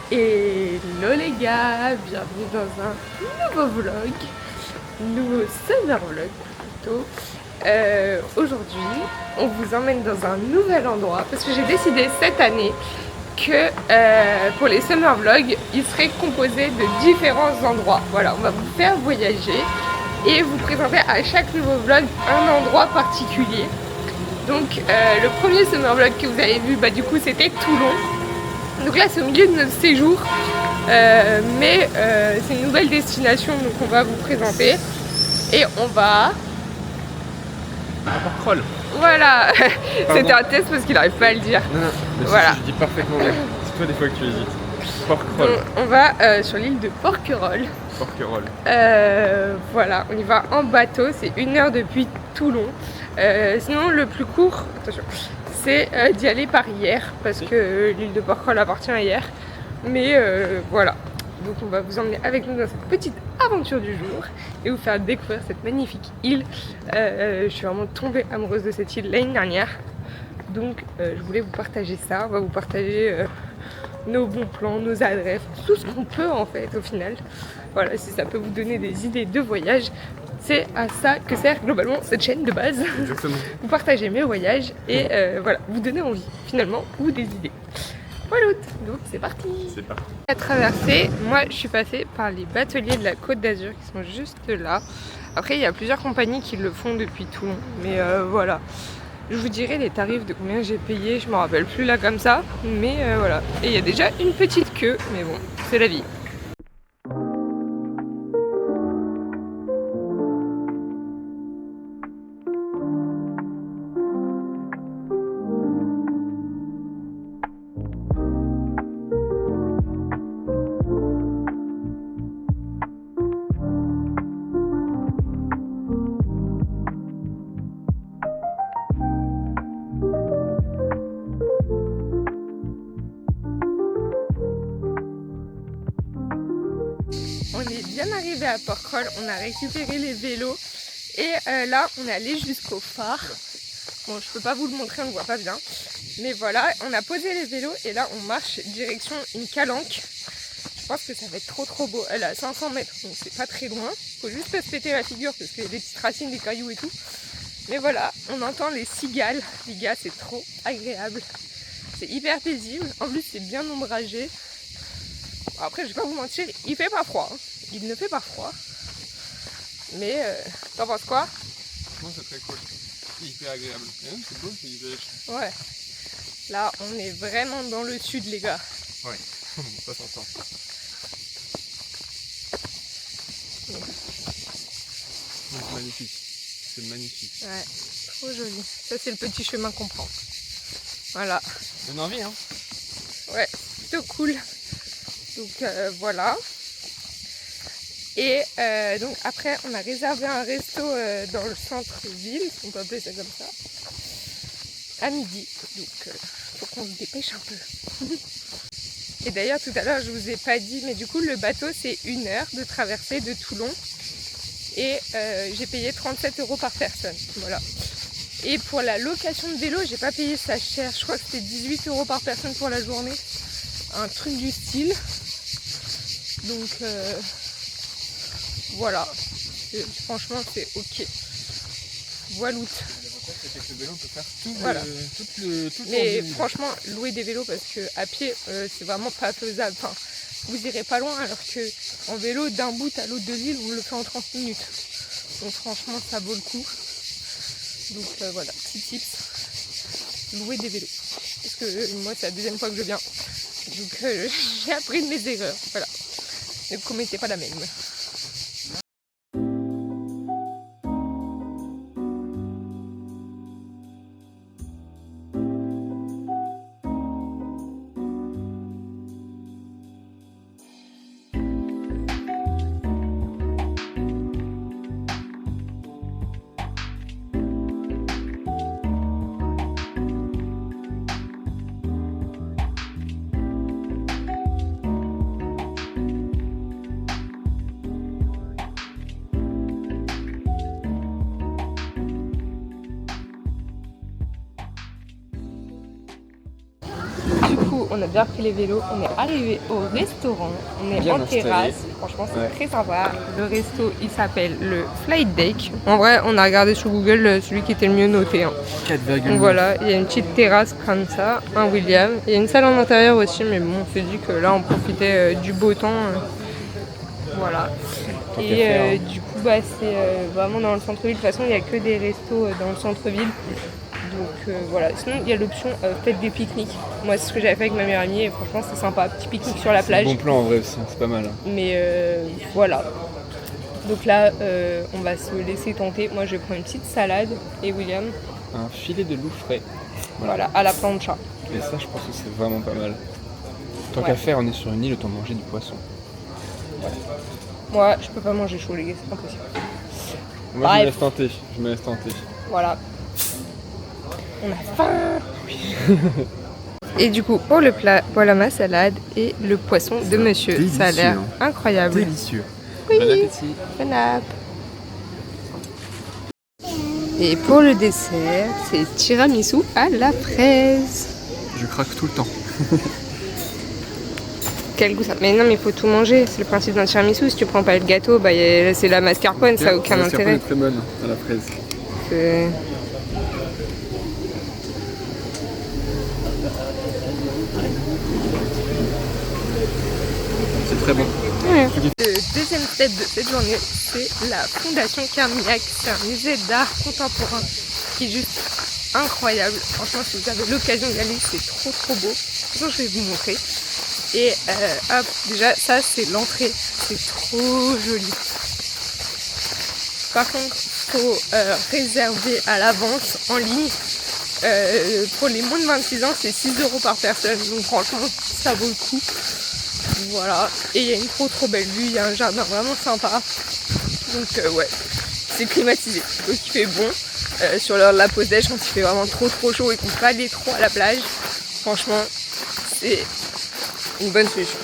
Hello les gars, bienvenue dans un nouveau vlog, nouveau summer vlog plutôt. Aujourd'hui, on vous emmène dans un nouvel endroit parce que j'ai décidé cette année que pour les summer vlogs, ils seraient composés de différents endroits. Voilà, on va vous faire voyager et vous présenter à chaque nouveau vlog un endroit particulier. Donc le premier summer vlog que vous avez vu, du coup c'était Toulon. Donc là c'est au milieu de notre séjour, mais c'est une nouvelle destination donc on va vous présenter. Et on va... À Porquerolles. Voilà. C'était un test parce qu'il n'arrive pas à le dire. Non, mais voilà. si, je dis parfaitement bien. C'est toi des fois que tu hésites. Porquerolles. On va sur l'île de Porquerolles. Porquerolles. Voilà, on y va en bateau, c'est 1 heure depuis Toulon. Sinon le plus court, attention, c'est d'y aller par hier parce que l'île de Porquerolles appartient à hier. Mais voilà, donc on va vous emmener avec nous dans cette petite aventure du jour et vous faire découvrir cette magnifique île. Je suis vraiment tombée amoureuse de cette île l'année dernière. Donc je voulais vous partager ça, on va vous partager nos bons plans, nos adresses, tout ce qu'on peut en fait au final. Voilà, si ça peut vous donner des idées de voyage, c'est à ça que sert globalement cette chaîne de base. Exactement. Vous partagez mes voyages et voilà, vous donner envie finalement ou des idées. Voilà, donc c'est parti. C'est parti. À traverser, moi je suis passée par les bateliers de la Côte d'Azur qui sont juste là. Après il y a plusieurs compagnies qui le font depuis Toulon, mais voilà. Je vous dirai les tarifs de combien j'ai payé, je me rappelle plus là comme ça, mais voilà. Et il y a déjà une petite queue, mais bon, c'est la vie. On est bien arrivé à Porquerolles, on a récupéré les vélos et là on est allé jusqu'au phare. Bon, je peux pas vous le montrer, on le voit pas bien, mais voilà, on a posé les vélos et là on marche direction une calanque. Je pense que ça va être trop beau. Elle est à 500 mètres, donc c'est pas très loin. Faut juste pas se péter la figure parce qu'il y a des petites racines, des cailloux et tout. Mais voilà, on entend les cigales, les gars, c'est trop agréable. C'est hyper paisible, en plus c'est bien ombragé. Après, je vais pas vous mentir, il fait pas froid. Hein. Il ne fait pas froid. Mais t'en penses quoi? Moi, c'est très cool. C'est hyper agréable. C'est beau, c'est hyper. Ouais. Là, on est vraiment dans le sud, les gars. Ouais, ça s'entend. C'est magnifique. C'est magnifique. Ouais, trop joli. Ça, c'est le petit chemin qu'on prend. Voilà. Donne envie, hein? Ouais, plutôt cool. Donc voilà. Et donc après on a réservé un resto dans le centre-ville, on peut appeler ça comme ça, à midi. Donc faut qu'on se dépêche un peu. Et d'ailleurs tout à l'heure je vous ai pas dit, mais du coup le bateau c'est 1 heure de traversée de Toulon. Et j'ai payé 37 € par personne. Voilà. Et pour la location de vélo, j'ai pas payé ça cher. Je crois que c'était 18 € par personne pour la journée. Un truc du style. Donc voilà, franchement c'est ok. Voilà. L'avantage c'est que le vélo peut faire tout Voilà. tout Mais le franchement, louer des vélos parce que à pied c'est vraiment pas faisable. Enfin, vous irez pas loin alors que en vélo d'un bout à l'autre de l'île on le fait en 30 minutes. Donc franchement ça vaut le coup. Donc voilà, petit tips, louer des vélos. Parce que moi c'est la 2e fois que je viens. Donc j'ai appris de mes erreurs. Voilà. Ne commettez pas la même. coup, on a bien pris les vélos, on est arrivé au restaurant, on est Bien en installé. terrasse, franchement c'est Ouais. très sympa. Le resto il s'appelle le Flight Deck. En vrai, on a regardé sur Google celui qui était le mieux noté. Hein. 4,9. Donc voilà, il y a une petite terrasse comme ça, un William. Il y a une salle en intérieur aussi, mais bon, on s'est dit que là on profitait du beau temps. Voilà. Tant qu'à Et faire, hein. du coup, bah, c'est vraiment dans le centre-ville. De toute façon, il n'y a que des restos dans le centre-ville. Donc voilà. Sinon, il y a l'option fête des pique-niques. Moi, c'est ce que j'avais fait avec ma meilleure amie et franchement, c'est sympa. Petit pique-nique sur la C'est plage. bon plan en vrai aussi, c'est pas mal. Hein. Mais voilà. Donc là, on va se laisser tenter. Moi, je vais prendre une petite salade et William, Un filet de loup frais. voilà, à la plancha. Et ça, je pense que c'est vraiment pas mal. Tant Ouais. qu'à faire, on est sur une île, autant manger du poisson. Moi, je peux pas manger chaud, les gars, c'est impossible. Moi, Bref. je me laisse tenter. Voilà. On a faim. Et du coup, pour le plat, voilà ma salade et le poisson de monsieur. délicieux, Ça a l'air hein. incroyable. Délicieux. Oui. Bon appétit. Bon app. Et pour le dessert, c'est tiramisu à la fraise. Je craque tout le temps. Quel goût ça. Mais non, mais il faut tout manger. C'est le principe d'un tiramisu. Si tu prends pas le gâteau, bah, c'est la mascarpone, ça a aucun La intérêt. est très bonne à la fraise. C'est- C'est très bon. Ouais. Le deuxième step de cette journée, c'est la Fondation Carmignac. C'est un musée d'art contemporain qui est juste incroyable. Franchement, si vous avez l'occasion d'y aller, c'est trop beau. Donc, je vais vous montrer. Et hop, déjà, ça c'est l'entrée. C'est trop joli. Par contre, faut réserver à l'avance en ligne. Pour les moins de 26 ans, c'est 6 € par personne. Donc franchement, ça vaut le coup. Voilà. Et il y a une trop belle vue. Il y a un jardin vraiment sympa. Donc ouais, c'est climatisé. Donc il fait bon. Sur l'heure de la pause déj, quand il fait vraiment trop chaud et qu'on peut pas aller trop à la plage, franchement, c'est une bonne solution.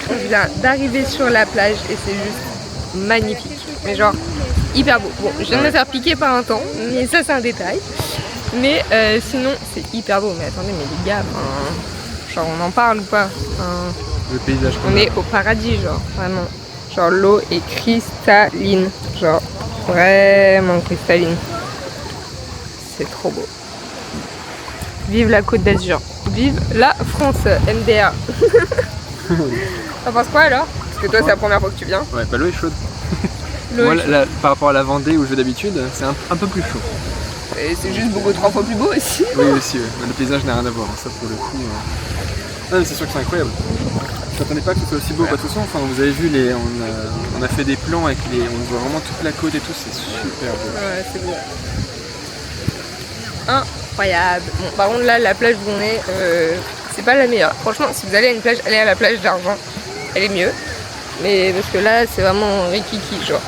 On vient d'arriver sur la plage et c'est juste magnifique. Mais genre hyper beau. Bon, je viens de me faire piquer par un temps, mais ça c'est un détail. Mais sinon c'est hyper beau. Mais attendez, mais les gars, genre on en parle ou pas? Le paysage. On est au paradis, genre vraiment. Genre l'eau est cristalline. Genre vraiment cristalline. C'est trop beau. Vive la Côte d'Azur. Vive la France, MDR. T'en penses quoi alors? Parce que toi c'est la première fois que tu viens. Ouais, bah l'eau est chaude. L'eau Moi, est chaude. par rapport à la Vendée où je vais d'habitude, c'est un peu plus chaud. Et c'est juste beaucoup 3 fois plus beau aussi. Oui, aussi, ouais. Le paysage n'a rien à voir, hein. Ça pour le coup. Non, mais c'est sûr que c'est incroyable. Je m'attendais pas que ce soit aussi beau. Bah, de toute façon, enfin, vous avez vu, on a fait des plans avec on voit vraiment toute la côte et tout, c'est super beau. Ouais, c'est beau. incroyable. Bon, par contre là, la plage où on est, c'est pas la meilleure. Franchement, si vous allez à une plage, allez à la plage d'Argent, elle est mieux. Mais parce que là, c'est vraiment rikiki, genre.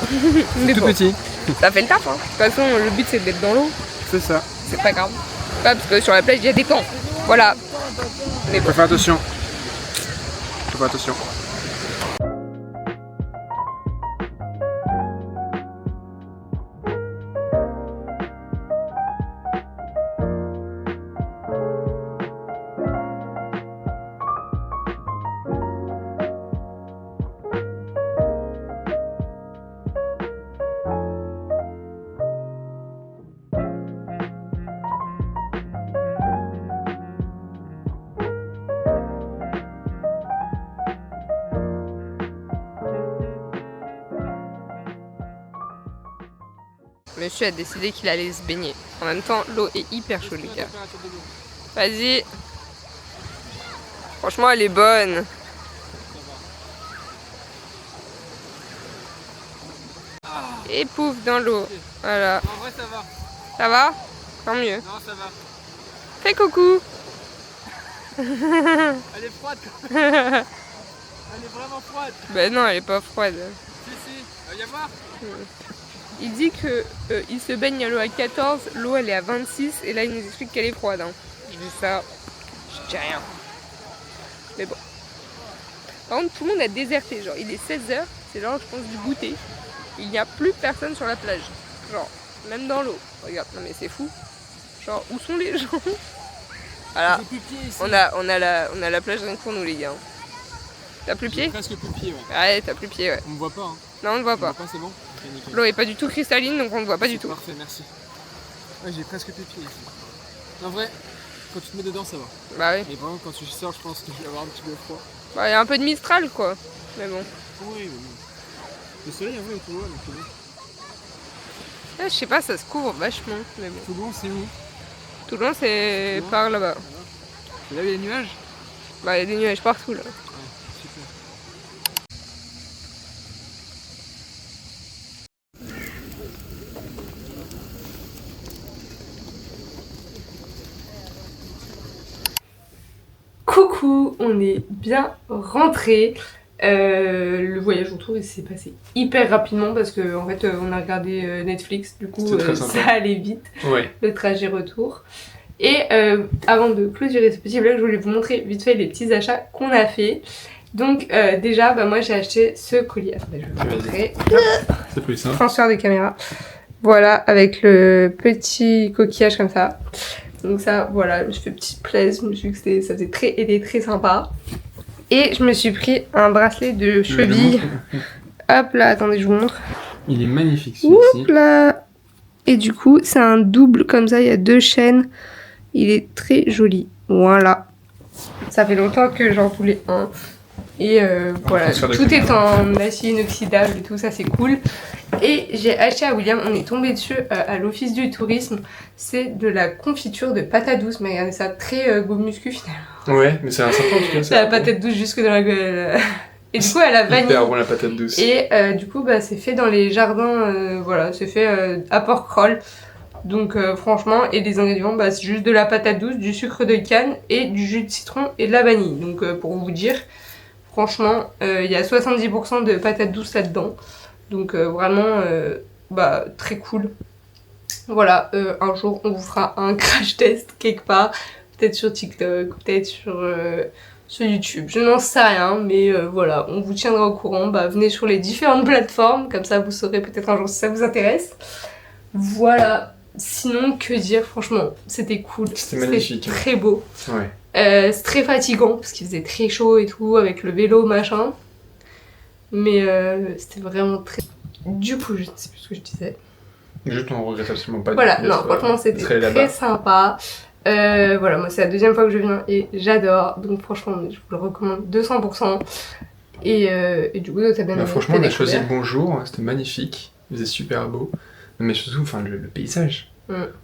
Mais tout bon, petit. ça fait le taf, hein. De toute façon, le but c'est d'être dans l'eau. C'est ça. C'est pas grave. Pas parce que sur la plage, il y a des camps. Voilà. Mais bon. Faut faire attention. Faut faire attention. Monsieur a décidé qu'il allait se baigner. En même temps, l'eau est hyper chaude, les gars. Vas-y. Franchement, elle est bonne. Et pouf, dans l'eau. Voilà. En vrai, ça va. Ça va? Tant mieux. Non, ça va. Fais coucou. Elle est froide. Elle est vraiment froide. Ben non, elle est pas froide. Si, va y avoir. Il dit que il se baigne à l'eau à 14, l'eau elle est à 26 et là il nous explique qu'elle est froide. Hein. Je dis ça, je dis rien. Mais bon. Par contre tout le monde a déserté, genre il est 16h, c'est l'heure je pense du goûter. Il n'y a plus personne sur la plage. Genre, même dans l'eau. Regarde, non mais c'est fou. Genre, où sont les gens? Voilà, on a la plage rien que pour nous les gars. T'as plus pied? Presque plus pied, ouais. Ouais, t'as plus pied, ouais. On me voit pas, hein. Non, on ne voit pas. C'est bon. Okay, nickel. L'eau est pas du tout cristalline, donc on ne voit pas du tout. Parfait, merci. Ouais, j'ai presque plus pied ici. En vrai, quand tu te mets dedans, ça va. Bah oui. Mais vraiment, quand tu sors, je pense que je vais avoir un petit peu froid. Bah, il y a un peu de Mistral, quoi. Mais bon. Oui, mais bon. Le soleil, en vrai, est trop loin, donc c'est bon. Ah, je sais pas, ça se couvre vachement. Mais bon. Toulon, c'est où? Toulon, c'est par là-bas. Et là, il y a des nuages? Bah, il y a des nuages partout, là. Ouais, super. Coucou, on est bien rentré. Le voyage autour il s'est passé hyper rapidement parce que en fait on a regardé Netflix, du coup ça allait vite, ouais. Le trajet retour. Et avant de clôturer ce petit vlog, je voulais vous montrer vite fait les petits achats qu'on a fait. Donc déjà bah, moi j'ai acheté ce collier. Attendez, je vais vous montrer. C'est plus simple. Transfert de caméra. Voilà, avec le petit coquillage comme ça. Donc ça, voilà, je me suis fait petite plaise, je me suis dit que ça faisait très sympa. Et je me suis pris un bracelet de cheville. Hop là, attendez, je vous montre. Il est magnifique celui-ci. Hop là. Et du coup, c'est un double comme ça, il y a 2 chaînes. Il est très joli. Voilà. Ça fait longtemps que j'en voulais un. Et voilà, tout est en acier inoxydable et tout, ça c'est cool. Et j'ai acheté à William, on est tombé dessus à l'office du tourisme. C'est de la confiture de patate douce, mais regardez ça, très goût muscu finalement. Ouais, mais c'est un sympa en tout cas. C'est la patate douce jusque dans la gueule. Et du coup elle a vanille. Hyper bon la patate douce. Et du coup bah, c'est fait dans les jardins, voilà, c'est fait à Porquerolles. Donc franchement, et les ingrédients, bah, c'est juste de la patate douce, du sucre de canne et du jus de citron et de la vanille. Donc pour vous dire, franchement, il y a 70% de patate douce là-dedans. Donc vraiment, bah, très cool. Voilà, un jour on vous fera un crash test quelque part. Peut-être sur TikTok, peut-être sur YouTube. Je n'en sais rien, mais voilà, on vous tiendra au courant. Bah, venez sur les différentes plateformes, comme ça vous saurez peut-être un jour si ça vous intéresse. Voilà. Sinon, que dire, franchement, c'était cool. C'était magnifique. Très beau. Ouais. C'est très fatigant parce qu'il faisait très chaud et tout avec le vélo machin, mais c'était vraiment très... Du coup je ne sais plus ce que je disais. Juste on regrette absolument pas. Voilà, non franchement c'était très sympa. Voilà, moi c'est la 2e fois que je viens et j'adore, donc franchement je vous le recommande 200%. Et du coup t'as bien aimé. Franchement on a choisi le bon jour, c'était magnifique, il faisait super beau, mais surtout enfin, le paysage.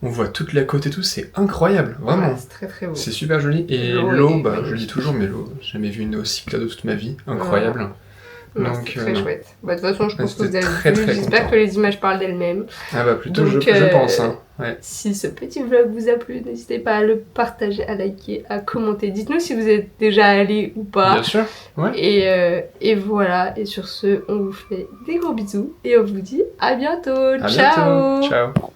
On voit toute la côte et tout, c'est incroyable, vraiment. Ouais, c'est très beau. C'est super joli. Et l'eau, bah, je le dis toujours, mais l'eau, j'ai jamais vu une eau aussi claire de toute ma vie. Incroyable. Donc, très chouette. Bah, de toute façon, je pense que vous avez vu. J'espère que les images parlent d'elles-mêmes. Ah bah plutôt, donc, je pense. Hein. Ouais. Si ce petit vlog vous a plu, n'hésitez pas à le partager, à liker, à commenter. Dites-nous si vous êtes déjà allé ou pas. Bien sûr. Ouais. Et voilà, et sur ce, on vous fait des gros bisous et on vous dit à bientôt. À Ciao. bientôt. Ciao.